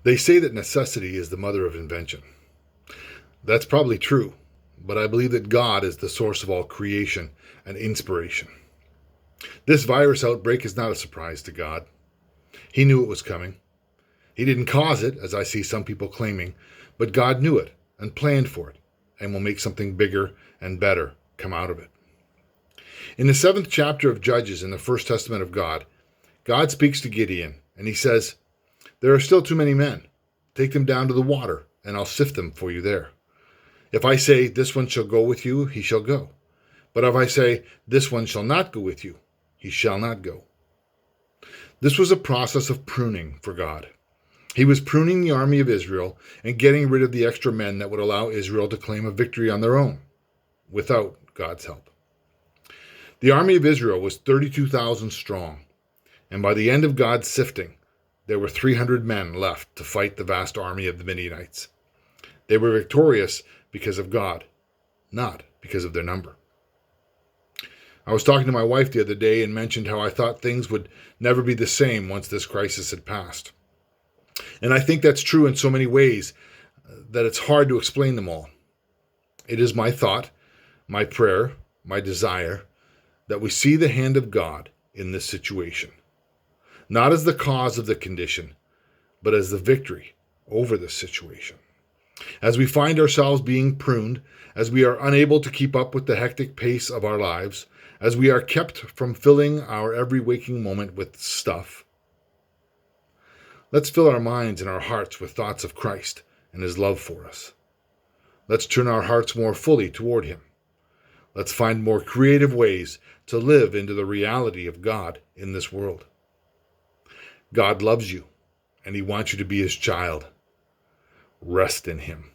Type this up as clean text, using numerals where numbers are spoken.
They say that necessity is the mother of invention. That's probably true, but I believe that God is the source of all creation and inspiration. This virus outbreak is not a surprise to God. He knew it was coming. He didn't cause it, as I see some people claiming, but God knew it and planned for it and will make something bigger and better come out of it. In the 7th chapter of Judges in the First Testament of God, God speaks to Gideon and he says, "There are still too many men. Take them down to the water and I'll sift them for you there. If I say, 'This one shall go with you,' he shall go. But if I say, 'This one shall not go with you,' he shall not go." This was a process of pruning for God. He was pruning the army of Israel and getting rid of the extra men that would allow Israel to claim a victory on their own, without God's help. The army of Israel was 32,000 strong, and by the end of God's sifting, there were 300 men left to fight the vast army of the Midianites. They were victorious because of God, not because of their number. I was talking to my wife the other day and mentioned how I thought things would never be the same once this crisis had passed. And I think that's true in so many ways that it's hard to explain them all. It is my thought, my prayer, my desire that we see the hand of God in this situation, not as the cause of the condition, but as the victory over this situation. As we find ourselves being pruned, as we are unable to keep up with the hectic pace of our lives, as we are kept from filling our every waking moment with stuff, let's fill our minds and our hearts with thoughts of Christ and his love for us. Let's turn our hearts more fully toward him. Let's find more creative ways to live into the reality of God in this world. God loves you, and he wants you to be his child. Rest in him.